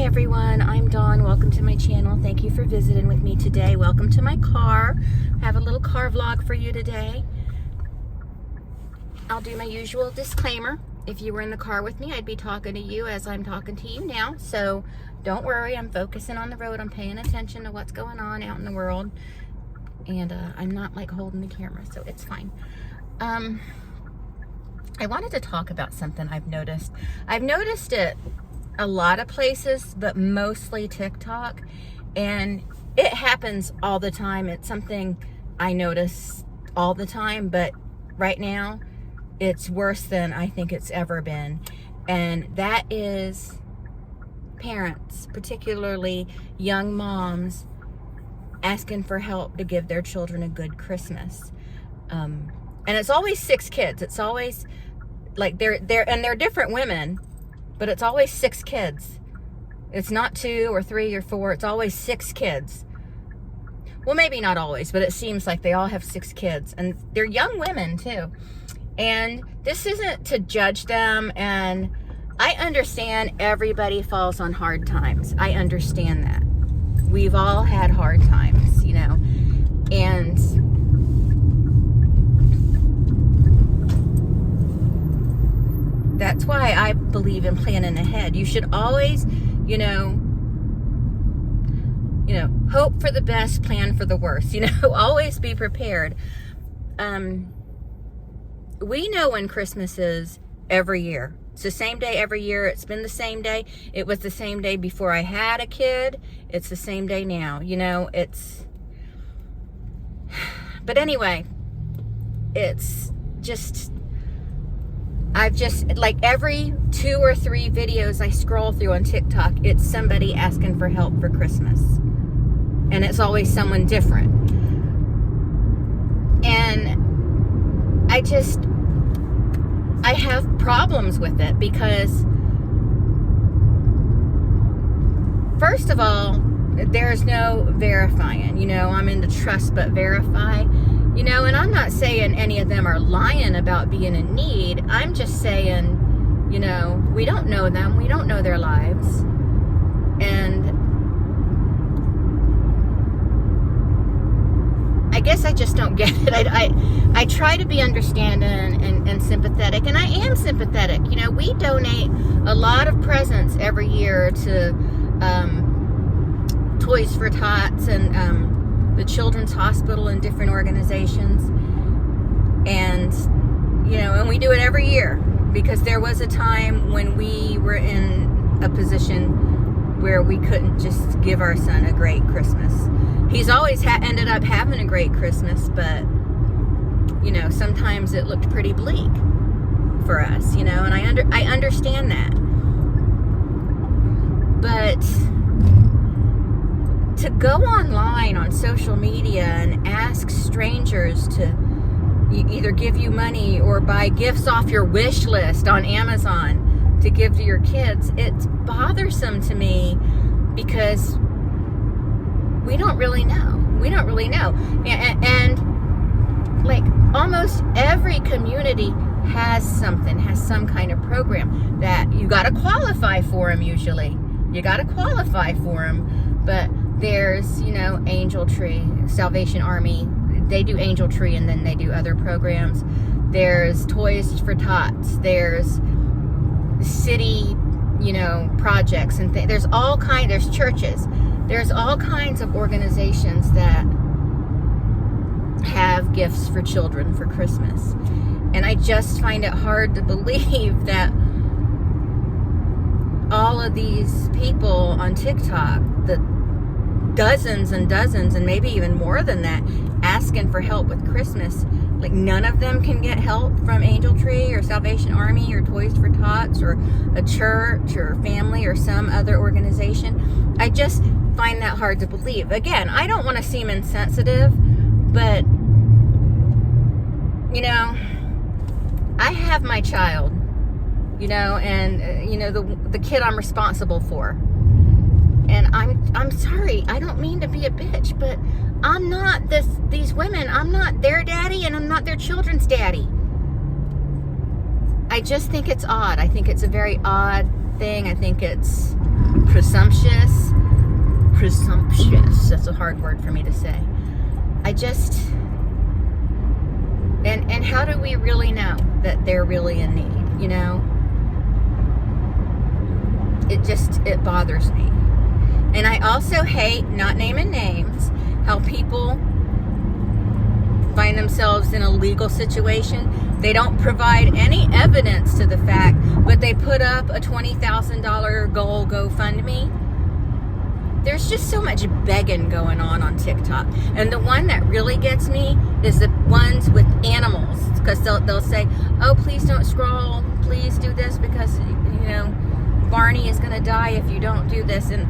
everyone, I'm Dawn. Welcome to my channel. Thank you for visiting with me today. Welcome to my car. I have a little car vlog for you today. I'll do my usual disclaimer. If you were in the car with me, I'd be talking to you as I'm talking to you now. So don't worry, I'm focusing on the road. I'm paying attention to what's going on out in the world. And I'm not like holding the camera, so it's fine. I wanted to talk about something I've noticed. I've noticed it a lot of places, but mostly TikTok, and it happens all the time. It's something I notice all the time, but right now it's worse than I think it's ever been, and that is parents, particularly young moms, asking for help to give their children a good Christmas. And it's always 6 kids. It's always like they're different women, but it's always 6 kids. It's not 2 or 3 or 4. It's always 6 kids. Well, maybe not always, but it seems like they all have 6 kids. And they're young women, too. And this isn't to judge them. And I understand everybody falls on hard times. I understand that. We've all had hard times, you know. And that's why I believe in planning ahead. You should always, you know, hope for the best, plan for the worst. Always be prepared. We know when Christmas is every year. It's the same day every year. It's been the same day. It was the same day before I had a kid. It's the same day now. But anyway, it's just, I've just, like every 2 or 3 videos I scroll through on TikTok, it's somebody asking for help for Christmas. And it's always someone different. And I have problems with it because, first of all, there's no verifying. I'm into trust but verify. And I'm not saying any of them are lying about being in need. I'm just saying, we don't know them. We don't know their lives. And I guess I just don't get it. I try to be understanding and sympathetic, and I am sympathetic. We donate a lot of presents every year to Toys for Tots and the Children's Hospital and different organizations. And, and we do it every year because there was a time when we were in a position where we couldn't just give our son a great Christmas. He's always ended up having a great Christmas, but, sometimes it looked pretty bleak for us, and I understand that. But to go online on social media and ask strangers to either give you money or buy gifts off your wish list on Amazon to give to your kids, it's bothersome to me because we don't really know. And like almost every community has some kind of program that you got to qualify for them usually. You got to qualify for them. But there's, Angel Tree, Salvation Army. They do Angel Tree and then they do other programs. There's Toys for Tots. There's city, projects and there's all kinds. There's churches. There's all kinds of organizations that have gifts for children for Christmas. And I just find it hard to believe that all of these people on TikTok, the dozens and dozens and maybe even more than that, asking for help with Christmas, like none of them can get help from Angel Tree or Salvation Army or Toys for Tots or a church or family or some other organization. I just find that hard to believe. Again, I don't want to seem insensitive, but I have my child, and the kid I'm responsible for. And I'm sorry, I don't mean to be a bitch, but I'm not these women. I'm not their daddy and I'm not their children's daddy. I just think it's odd. I think it's a very odd thing. I think it's presumptuous, that's a hard word for me to say. And how do we really know that they're really in need, you know? It bothers me. And I also hate, not naming names, how people find themselves in a legal situation. They don't provide any evidence to the fact, but they put up a $20,000 goal GoFundMe. There's just so much begging going on TikTok. And the one that really gets me is the ones with animals. Because they'll say, oh, please don't scroll. Please do this because, you know, Barney is going to die if you don't do this. And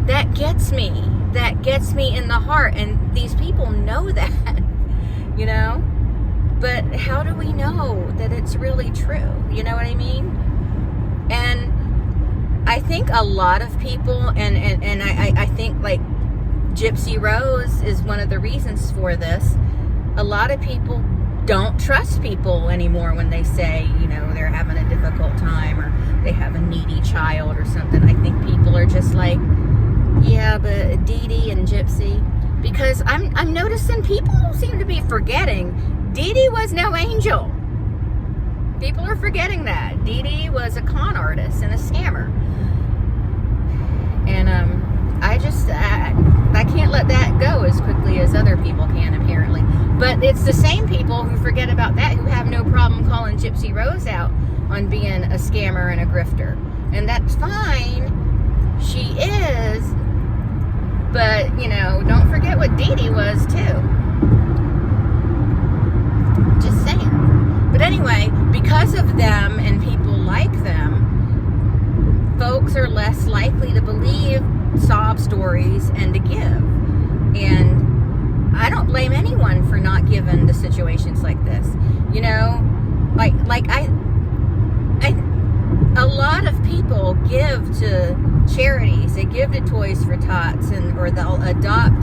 that gets me. That gets me in the heart. And these people know that, you know. But how do we know that it's really true? You know what I mean? And I think a lot of people, and I think like Gypsy Rose is one of the reasons for this. A lot of people don't trust people anymore when they say, you know, they're having a difficult time or they have a needy child or something. I think people are just like, yeah, but Dee Dee and Gypsy. Because I'm noticing people seem to be forgetting Dee Dee was no angel. People are forgetting that. Dee Dee was a con artist and a scammer. And I can't let that go as quickly as other people can, apparently. But it's the same people who forget about that who have no problem calling Gypsy Rose out on being a scammer and a grifter. And that's fine. She is. But, you know, don't forget what Dee Dee was, too. Just saying. But anyway, because of them and people like them, folks are less likely to believe sob stories and to give. And I don't blame anyone for not giving to situations like this. You know, like a lot of people give to charities. They give to Toys for Tots, or they'll adopt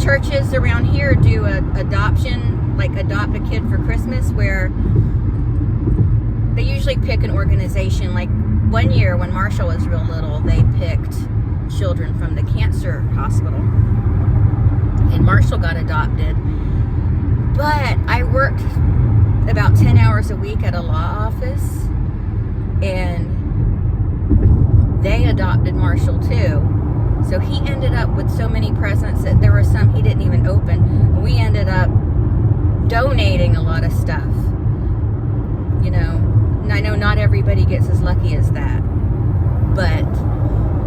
churches around here do adoption, like adopt a kid for Christmas, where they usually pick an organization. Like one year when Marshall was real little, they picked children from the cancer hospital, and Marshall got adopted. But I worked about 10 hours a week at a law office, and they adopted Marshall too. So he ended up with so many presents that there were some he didn't even open. We ended up donating a lot of stuff. You know, and I know not everybody gets as lucky as that. But,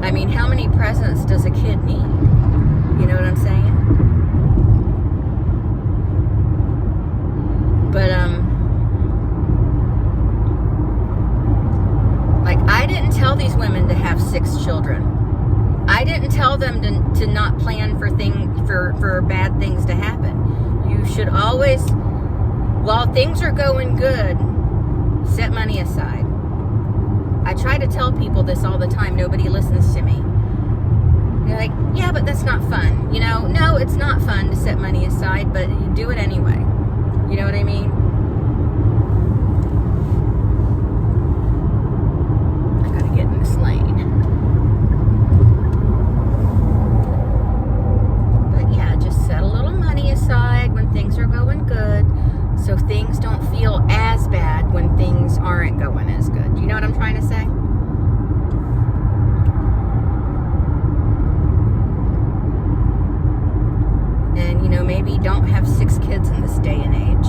I mean, how many presents does a kid need? You know what I'm saying? But, like, I didn't tell these women to have 6 children. I didn't tell them to not plan for bad things to happen. You should always, while things are going good, set money aside. I try to tell people this all the time. Nobody listens to me. They're like, yeah, but that's not fun. You know, no, it's not fun to set money aside, but you do it anyway. You know what I mean? I gotta get in this lane. But yeah, just set a little money aside when things are going good, so things don't feel as bad when things aren't going as good. You know what I'm trying to say? And, you know, maybe don't have 6 kids in this day and age.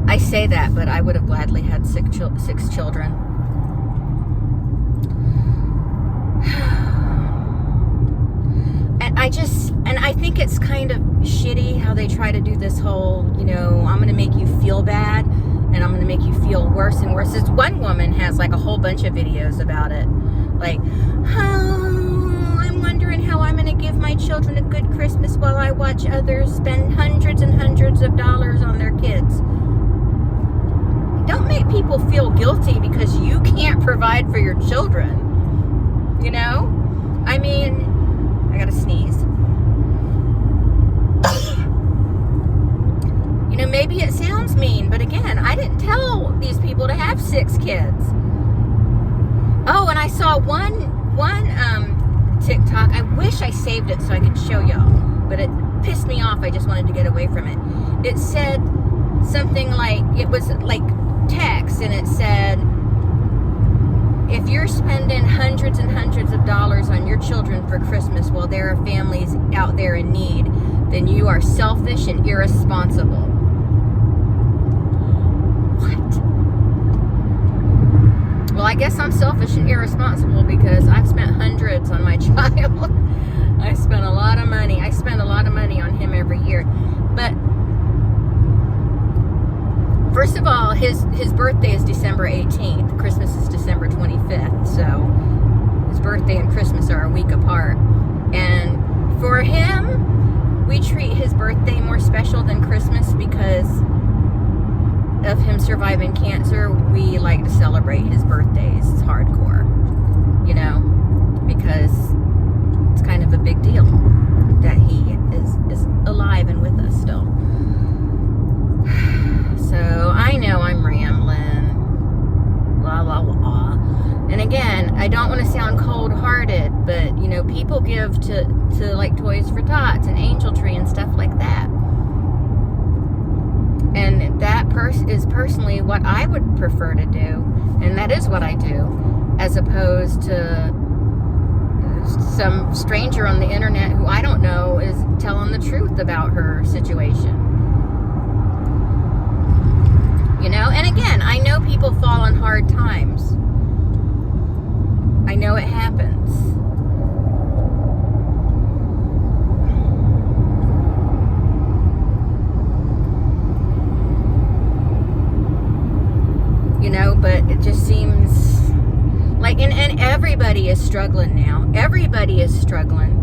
I say that, but I would have gladly had 6 children. And I think it's kind of shitty how they try to do this whole, you know, I'm going to make you feel bad and I'm going to make you feel worse and worse. This one woman has like a whole bunch of videos about it. Like, oh, I'm wondering how I'm going to give my children a good Christmas while I watch others spend hundreds and hundreds of dollars on their kids. Don't make people feel guilty because you can't provide for your children. You know? I mean, I gotta sneeze. You know, maybe it sounds mean, but again, 6 kids. Oh, and I saw one TikTok. I wish I saved it so I could show y'all, but it pissed me off. I just wanted to get away from it. It said something like, it was like text, and it said, if you're spending hundreds and hundreds of dollars on your children for Christmas while there are families out there in need, then you are selfish and irresponsible. What? Well, I guess I'm selfish and irresponsible because I've spent hundreds on my child. I spent a lot of money. I spend a lot of money on him every year. But first of all, his birthday is December 18th. Christmas is December 25th. So his birthday and Christmas are a week apart. And for him, we treat his birthday more special than Christmas because of him surviving cancer. We like to celebrate his birthdays. It's hardcore, you know, because it's kind of a big deal that he is alive and with us still. So I know I'm rambling, blah, blah, blah. And again, I don't want to sound cold-hearted, but, you know, people give to like Toys for Tots and Angel Tree and stuff like that. And that is personally what I would prefer to do. And that is what I do, as opposed to some stranger on the internet who I don't know is telling the truth about her situation. You know, and again, I know people fall on hard times. I know it happens. You know, but it just seems like, and everybody is struggling now. Everybody is struggling.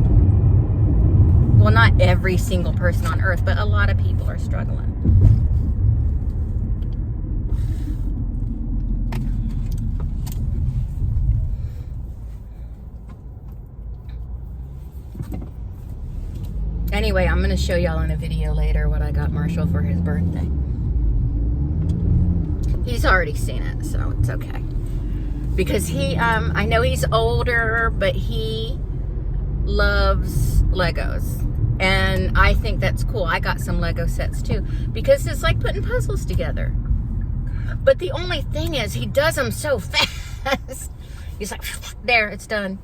Well, not every single person on earth, but a lot of people are struggling. Anyway, I'm going to show y'all in a video later what I got Marshall for his birthday. He's already seen it, so it's okay. Because he, I know he's older, but he loves Legos. And I think that's cool. I got some Lego sets too. Because it's like putting puzzles together. But the only thing is, he does them so fast. He's like, there, it's done.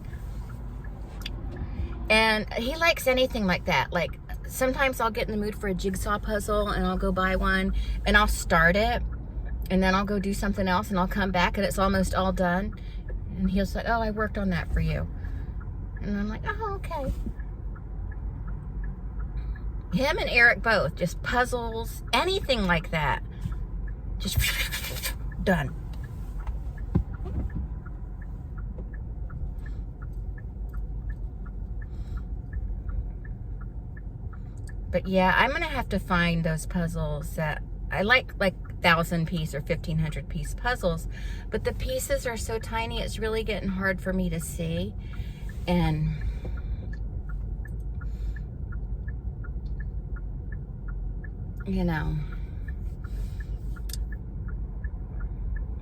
And he likes anything like that. Like, sometimes I'll get in the mood for a jigsaw puzzle, and I'll go buy one, and I'll start it. And then I'll go do something else, and I'll come back, and it's almost all done. And he'll say, oh, I worked on that for you. And I'm like, oh, okay. Him and Eric both, just puzzles, anything like that. Just done. But yeah, I'm going to have to find those puzzles that I like 1,000-piece or 1,500-piece puzzles, but the pieces are so tiny, it's really getting hard for me to see. And you know,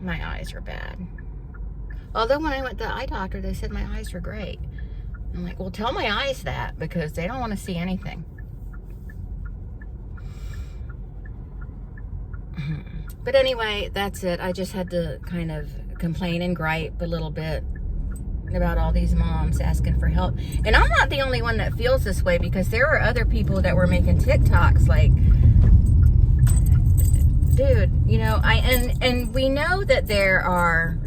my eyes are bad. Although when I went to the eye doctor, they said my eyes were great. I'm like, well, tell my eyes that, because they don't want to see anything. But anyway, that's it. I just had to kind of complain and gripe a little bit about all these moms asking for help. And I'm not the only one that feels this way, because there were other people that were making TikToks like, dude, you know, and we know that there are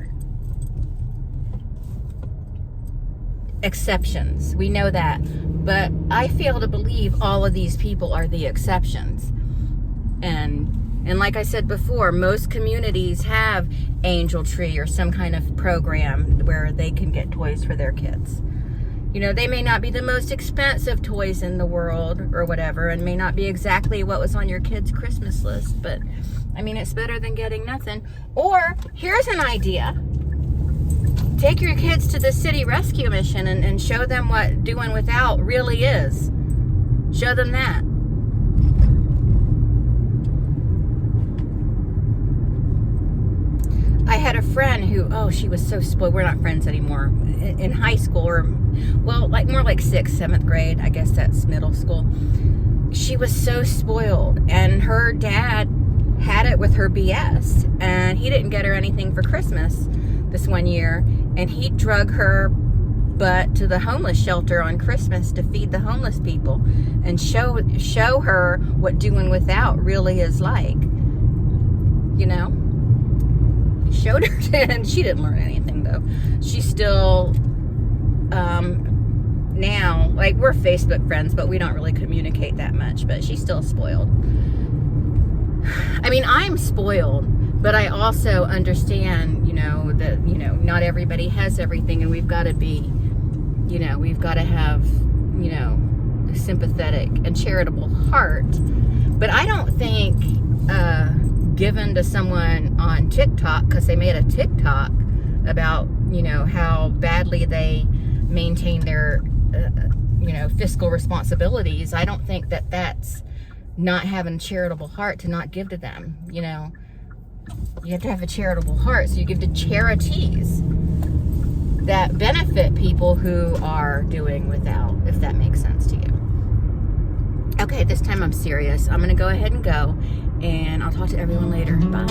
exceptions. We know that. But I fail to believe all of these people are the exceptions. And like I said before, most communities have Angel Tree or some kind of program where they can get toys for their kids. You know, they may not be the most expensive toys in the world or whatever, and may not be exactly what was on your kid's Christmas list, but I mean, it's better than getting nothing. Or here's an idea. Take your kids to the City Rescue Mission and show them what doing without really is. Show them that. I had a friend who, oh, she was so spoiled. We're not friends anymore. In high school, or, well, like more like 6th, 7th grade. I guess that's middle school. She was so spoiled. And her dad had it with her BS. And he didn't get her anything for Christmas this one year. And he drug her butt to the homeless shelter on Christmas to feed the homeless people. And show her what doing without really is like. You know? Showed her, and she didn't learn anything though. She's still now, like, we're Facebook friends, but we don't really communicate that much. But she's still spoiled. I mean, I'm spoiled, but I also understand, that not everybody has everything, and we've got to be, we've got to have, a sympathetic and charitable heart. But I don't think given to someone on TikTok because they made a TikTok about how badly they maintain their fiscal responsibilities. I don't think that that's not having a charitable heart to not give to them. You have to have a charitable heart, so you give to charities that benefit people who are doing without, if that makes sense to you. Okay, this time I'm serious. I'm gonna go ahead and go, and I'll talk to everyone later. Bye.